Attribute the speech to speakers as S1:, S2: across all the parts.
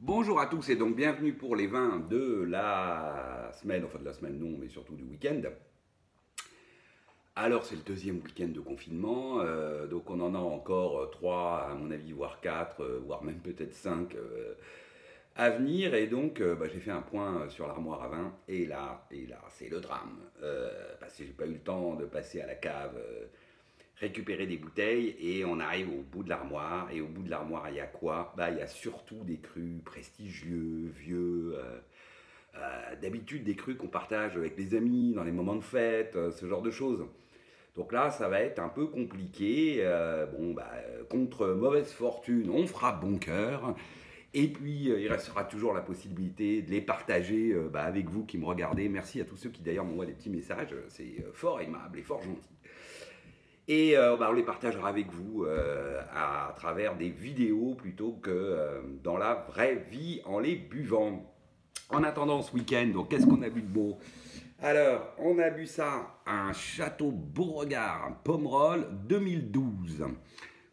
S1: Bonjour à tous et donc bienvenue pour les vins de la semaine, enfin de la semaine non, mais surtout du week-end. Alors c'est le deuxième week-end de confinement, donc on en a encore trois à mon avis, voire quatre, voire même peut-être cinq à venir. Et donc j'ai fait un point sur l'armoire à vin et là c'est le drame. Parce que j'ai pas eu le temps de passer à la cave récupérer des bouteilles et on arrive au bout de l'armoire. Et au bout de l'armoire, il y a quoi? Il y a surtout des crus prestigieux, vieux. D'habitude, des crus qu'on partage avec les amis dans les moments de fête, ce genre de choses. Donc là, ça va être un peu compliqué. Contre mauvaise fortune, on fera bon cœur. Et puis, il restera toujours la possibilité de les partager avec vous qui me regardez. Merci à tous ceux qui d'ailleurs m'envoient des petits messages. C'est fort aimable et fort gentil. Et on les partagera avec vous à travers des vidéos plutôt que dans la vraie vie en les buvant. En attendant ce week-end, donc qu'est-ce qu'on a bu de beau? Alors, on a bu ça, un Château Beauregard, un Pomerol 2012.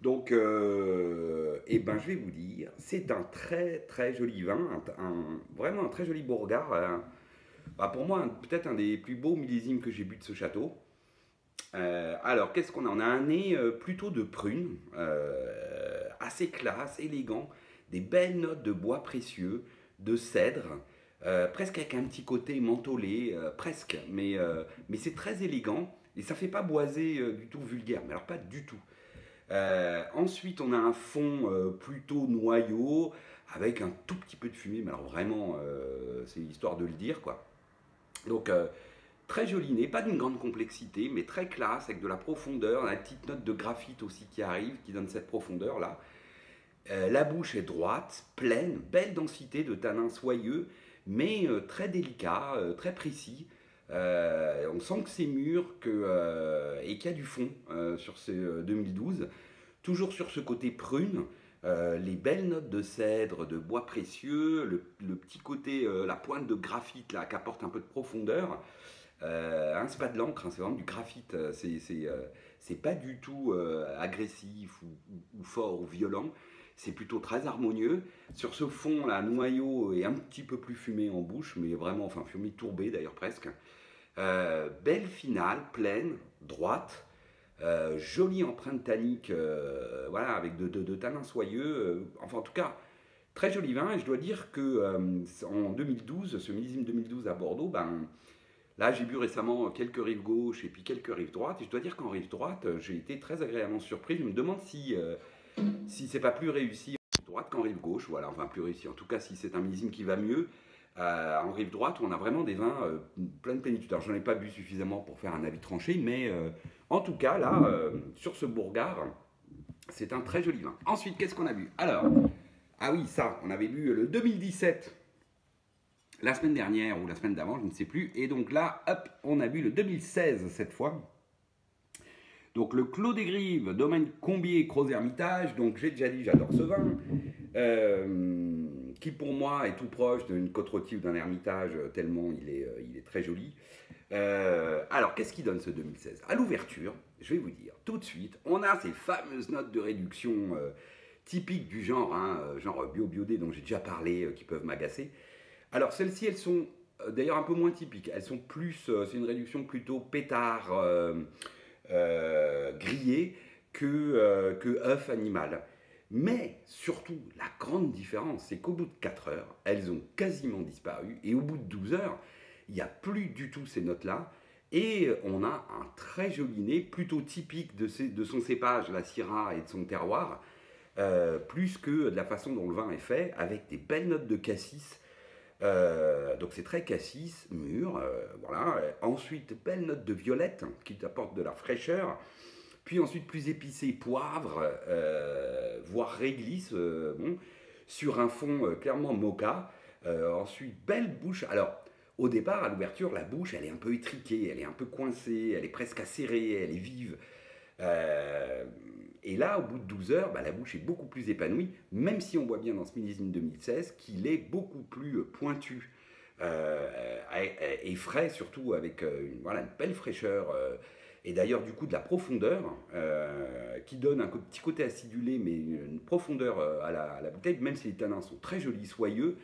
S1: Donc, je vais vous dire, c'est un très très joli vin, vraiment un très joli Beauregard. Pour moi, peut-être un des plus beaux millésimes que j'ai bu de ce château. Alors, qu'est-ce qu'on a? On a un nez plutôt de prune, assez classe, élégant, des belles notes de bois précieux, de cèdre, presque avec un petit côté mentholé, presque, mais c'est très élégant et ça fait pas boisé du tout vulgaire, mais alors pas du tout. Ensuite, on a un fond plutôt noyau, avec un tout petit peu de fumée, mais alors vraiment, c'est histoire de le dire, quoi. Donc, très joli nez, pas d'une grande complexité, mais très classe, avec de la profondeur, la petite note de graphite aussi qui arrive, qui donne cette profondeur-là. La bouche est droite, pleine, belle densité de tanins soyeux, mais très délicat, très précis. On sent que c'est mûr et qu'il y a du fond sur ce 2012. Toujours sur ce côté prune, les belles notes de cèdre, de bois précieux, le petit côté, la pointe de graphite là, qui apporte un peu de profondeur. C'est pas de l'encre, c'est vraiment du graphite. C'est pas du tout agressif ou fort ou violent. C'est plutôt très harmonieux. Sur ce fond, là, noyau est un petit peu plus fumé en bouche, mais vraiment, enfin fumé tourbé d'ailleurs presque. Belle finale, pleine, droite. Jolie empreinte tannique, avec de tanins soyeux. En tout cas, très joli vin. Et je dois dire que en 2012, ce millésime 2012 à Bordeaux, là, j'ai bu récemment quelques rives gauche et puis quelques rives droites. Et je dois dire qu'en rive droite, j'ai été très agréablement surpris. Je me demande si c'est pas plus réussi en rive droite qu'en rive gauche. Voilà, enfin plus réussi. En tout cas, si c'est un millésime qui va mieux. En rive droite, où on a vraiment des vins plein de plénitude. Alors, j'en ai pas bu suffisamment pour faire un avis tranché, mais en tout cas, là, sur ce Beauregard, c'est un très joli vin. Ensuite, qu'est-ce qu'on a bu? Alors, ah oui, ça, on avait bu le 2017 la semaine dernière ou la semaine d'avant, je ne sais plus. Et donc là, hop, on a bu le 2016 cette fois. Donc le Clos des Grives, domaine Combier, Cros-Hermitage. Donc j'ai déjà dit, j'adore ce vin. Qui pour moi est tout proche d'une côte-rôtie ou d'un ermitage, tellement il est très joli. Alors, qu'est-ce qui donne ce 2016? À l'ouverture, je vais vous dire, tout de suite, on a ces fameuses notes de réduction typiques du genre, genre bio-biodé dont j'ai déjà parlé, qui peuvent m'agacer. Alors, celles-ci, elles sont d'ailleurs un peu moins typiques. Elles sont plus, c'est une réduction plutôt pétard grillé que œuf animal. Mais surtout, la grande différence, c'est qu'au bout de 4 heures, elles ont quasiment disparu. Et au bout de 12 heures, il n'y a plus du tout ces notes-là. Et on a un très joli nez, plutôt typique de son cépage, la Syrah, et de son terroir, plus que de la façon dont le vin est fait, avec des belles notes de cassis. Donc c'est très cassis, mûr, voilà. Ensuite, belle note de violette qui apporte de la fraîcheur. Puis ensuite, plus épicé, poivre, voire réglisse, sur un fond clairement mocha. Ensuite, belle bouche. Alors, au départ, à l'ouverture, la bouche, elle est un peu étriquée, elle est un peu coincée, elle est presque acérée, elle est vive. Et là, au bout de 12 heures, la bouche est beaucoup plus épanouie, même si on voit bien dans ce millésime 2016 qu'il est beaucoup plus pointu et frais, surtout avec une belle fraîcheur. et d'ailleurs du coup de la profondeur, qui donne un petit côté acidulé, mais une profondeur à la bouteille, même si les tanins sont très jolis, soyeux.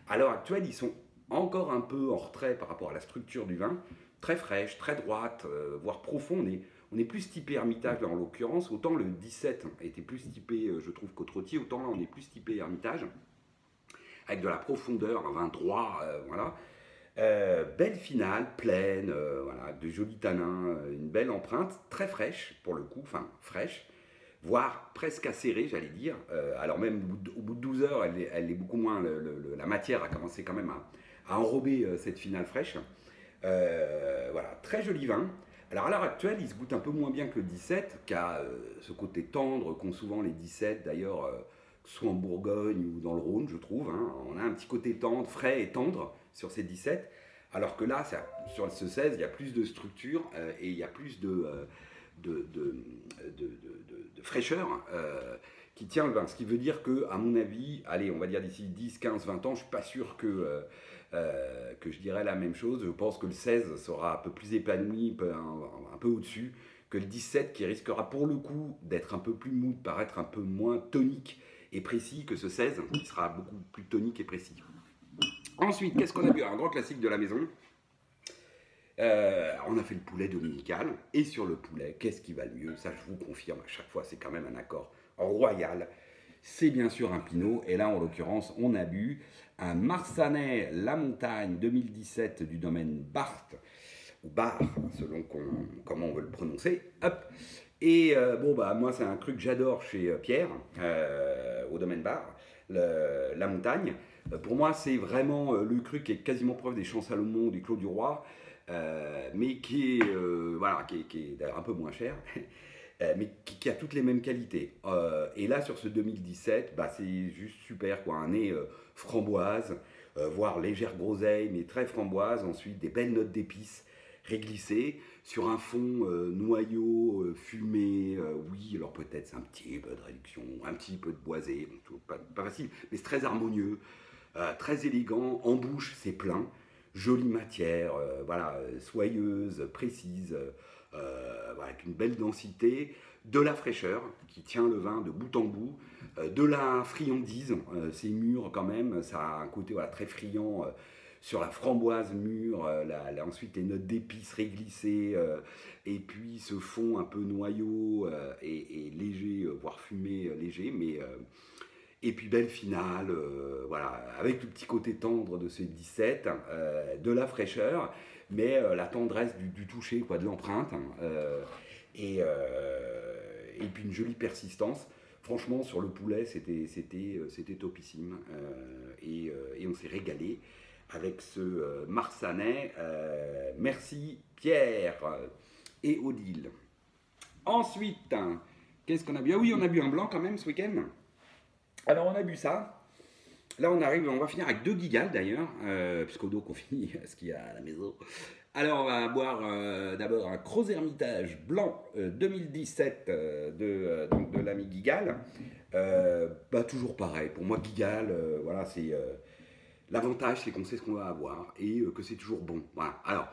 S1: À l'heure actuelle, ils sont encore un peu en retrait par rapport à la structure du vin, très fraîche, très droite, voire profond. On est plus typé Hermitage là en l'occurrence, autant le 17 était plus typé, je trouve, qu'au-Trottier, autant là on est plus typé Hermitage, avec de la profondeur, un vin droit, voilà. Belle finale, pleine, voilà, de jolis tanins, une belle empreinte, très fraîche pour le coup, enfin fraîche, voire presque acérée, j'allais dire. Alors même au bout de 12 heures, elle est beaucoup moins, la matière a commencé quand même à enrober cette finale fraîche. Voilà, très joli vin. Alors à l'heure actuelle, il se goûte un peu moins bien que le 17, qui a ce côté tendre qu'ont souvent les 17, d'ailleurs, que ce soit en Bourgogne ou dans le Rhône, je trouve. Hein. On a un petit côté tendre, frais et tendre sur ces 17, alors que là, sur ce 16, il y a plus de structure et il y a plus de, de, de fraîcheur qui tient le vin. Ce qui veut dire que, à mon avis, allez, on va dire d'ici 10, 15, 20 ans, je ne suis pas sûr que je dirais la même chose. Je pense que le 16 sera un peu plus épanoui, un peu au-dessus, que le 17 qui risquera pour le coup d'être un peu plus mou, de paraître un peu moins tonique et précis que ce 16 qui sera beaucoup plus tonique et précis. Ensuite, qu'est-ce qu'on a bu? Un grand classique de la maison. On a fait le poulet dominical. Et sur le poulet, qu'est-ce qui va le mieux? Ça, je vous confirme, à chaque fois, c'est quand même un accord royal. C'est bien sûr un Pinot. Et là, en l'occurrence, on a bu un Marsanais La Montagne 2017 du domaine Barthes, ou Bar, selon comment on veut le prononcer. Hop. Et bon, bah, moi, c'est un cru que j'adore chez Pierre, au domaine Bar, La Montagne. Pour moi, c'est vraiment le cru qui est quasiment proche des Champs Salomon, du Clos du Roi, mais voilà, qui est d'ailleurs un peu moins cher, mais qui a toutes les mêmes qualités. Et là, sur ce 2017, bah, c'est juste super, quoi. Un nez framboise, voire légère groseille, mais très framboise. Ensuite, des belles notes d'épices réglissées sur un fond noyau, fumé. Oui, alors peut-être c'est un petit peu de réduction, un petit peu de boisé, pas facile, mais c'est très harmonieux. Très élégant, en bouche c'est plein, jolie matière, voilà, soyeuse, précise, voilà, avec une belle densité, de la fraîcheur qui tient le vin de bout en bout, de la friandise, c'est mûr quand même, ça a un côté voilà, très friand sur la framboise mûre, ensuite les notes d'épices réglissées, et puis ce fond un peu noyau et léger, voire fumé léger, mais et puis belle finale, voilà, avec le petit côté tendre de ce 17, de la fraîcheur, mais la tendresse du toucher, quoi, de l'empreinte, et puis une jolie persistance. Franchement, sur le poulet, c'était topissime, et on s'est régalé avec ce Marsanais. Merci Pierre et Odile. Ensuite, qu'est-ce qu'on a bu? Ah oui, on a bu un blanc quand même ce week-end. Alors on a bu ça. Là on va finir avec 2 gigales d'ailleurs, puisqu'au dos qu'on finit ce qu'il y a à la maison. Alors on va boire d'abord un Gros Hermitage blanc 2017 donc de l'ami Guigal. Bah, toujours pareil, pour moi Guigal, voilà, c'est l'avantage c'est qu'on sait ce qu'on va avoir et que c'est toujours bon. Voilà. Alors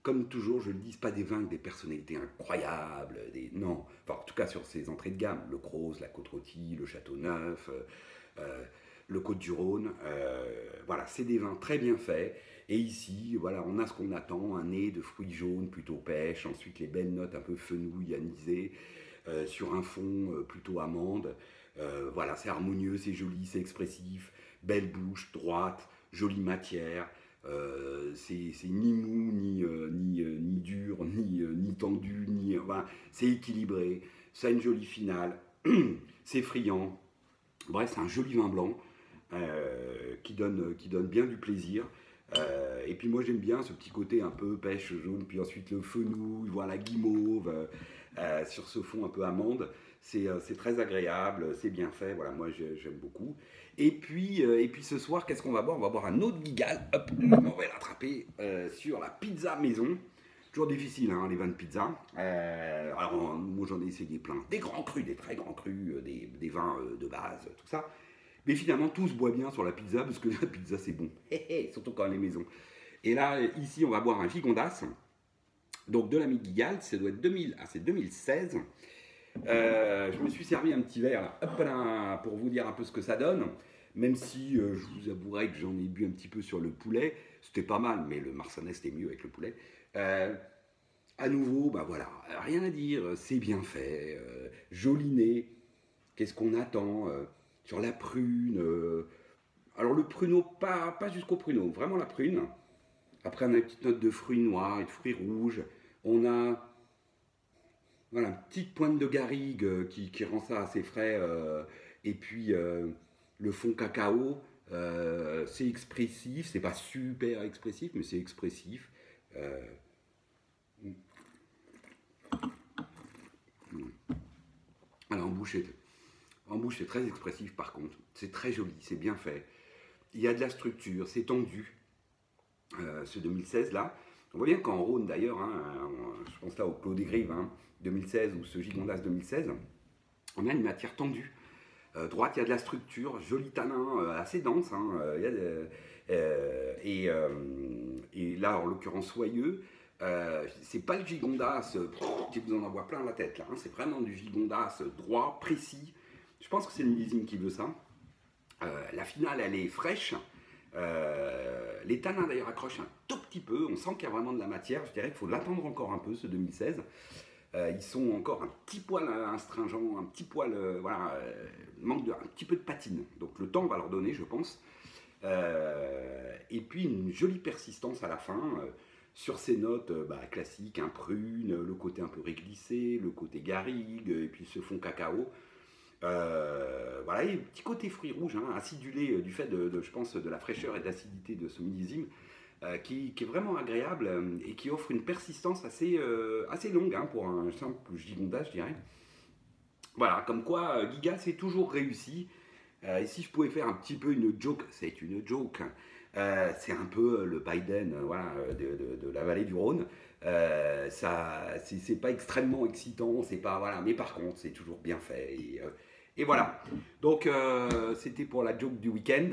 S1: comme toujours, je le dis, c'est pas des vins avec des personnalités incroyables, non. Enfin, en tout cas, sur ces entrées de gamme, le Cros, la Côte-Rôtie, le Châteauneuf, le Côte-du-Rhône, voilà, c'est des vins très bien faits. Et ici, voilà, on a ce qu'on attend, un nez de fruits jaunes, plutôt pêche, ensuite les belles notes un peu fenouil, anisées, sur un fond plutôt amande. Voilà, c'est harmonieux, c'est joli, c'est expressif, belle bouche, droite, jolie matière. C'est ni mou, ni dur, ni tendu, voilà, c'est équilibré, ça a une jolie finale, c'est friand. Bref, c'est un joli vin blanc qui donne bien du plaisir. Et puis moi j'aime bien ce petit côté un peu pêche jaune, puis ensuite le fenouil, voilà, guimauve, sur ce fond un peu amande. C'est très agréable, c'est bien fait, voilà, moi j'aime beaucoup. Et puis ce soir, qu'est-ce qu'on va boire? On va boire un autre Guigal, hop, on va l'attraper sur la pizza maison. Toujours difficile, hein, les vins de pizza. Alors moi j'en ai essayé plein, des grands crus, des très grands crus, des vins de base, tout ça. Mais finalement, tout se boit bien sur la pizza, parce que la pizza c'est bon, surtout quand elle est maison. Et là, ici, on va boire un Gigondas, Donc de l'ami Gigal, ça doit être 2000, c'est 2016. Je me suis servi un petit verre là, hop là, pour vous dire un peu ce que ça donne. Même si je vous avouerai que j'en ai bu un petit peu sur le poulet, c'était pas mal, mais le Marsanais c'était mieux avec le poulet. À nouveau, bah voilà, rien à dire, c'est bien fait, joli nez. Qu'est-ce qu'on attend sur la prune alors le pruneau, pas jusqu'au pruneau, vraiment la prune. Après, on a une petite note de fruits noirs et de fruits rouges. On a voilà, une petite pointe de garrigue qui rend ça assez frais. Et puis le fond cacao, c'est expressif. C'est pas super expressif, mais c'est expressif. Euh, alors en bouche, c'est très expressif par contre. C'est très joli, c'est bien fait. Il y a de la structure, c'est tendu. Ce 2016 là. On voit bien qu'en Rhône d'ailleurs, hein, je pense là au Clos des Grives, hein, 2016 ou ce Gigondas 2016, on a une matière tendue. Droite, il y a de la structure, joli tanin, assez dense. Hein, y a et là, en l'occurrence, soyeux. C'est pas le Gigondas qui vous en envoie plein la tête là. Hein, c'est vraiment du Gigondas droit, précis. Je pense que c'est le millésime qui veut ça. La finale, elle est fraîche. Les tanins d'ailleurs accrochent un tout petit peu, on sent qu'il y a vraiment de la matière, je dirais qu'il faut l'attendre encore un peu ce 2016. Ils sont encore un petit poil astringents, un petit poil, voilà, manque un petit peu de patine, donc le temps va leur donner je pense. Et puis une jolie persistance à la fin, sur ces notes classiques, un prune, le côté un peu réglissé, le côté garrigue, et puis ce fond cacao. Voilà, et petit côté fruits rouges, hein, acidulé du fait je pense, de la fraîcheur et de l'acidité de ce millésime, qui est vraiment agréable et qui offre une persistance assez longue hein, pour un simple gigondas, je dirais. Voilà, comme quoi Giga c'est toujours réussi. Et si je pouvais faire un petit peu une joke, c'est une joke. C'est un peu le Biden voilà, de la vallée du Rhône. C'est pas extrêmement excitant, c'est pas voilà, mais par contre c'est toujours bien fait et voilà. Donc c'était pour la joke du week-end,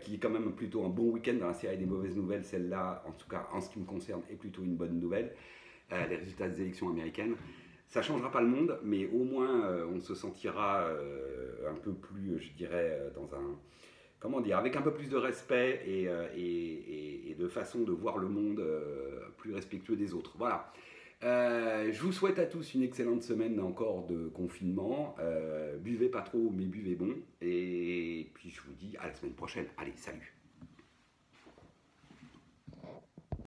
S1: qui est quand même plutôt un bon week-end dans la série des mauvaises nouvelles. Celle-là, en tout cas en ce qui me concerne, est plutôt une bonne nouvelle. Les résultats des élections américaines. Ça ne changera pas le monde, mais au moins on se sentira un peu plus, je dirais, dans un, comment dire, avec un peu plus de respect et de façon de voir le monde plus respectueux des autres. Voilà. Je vous souhaite à tous une excellente semaine encore de confinement. Buvez pas trop, mais buvez bon. Et puis je vous dis à la semaine prochaine. Allez, salut!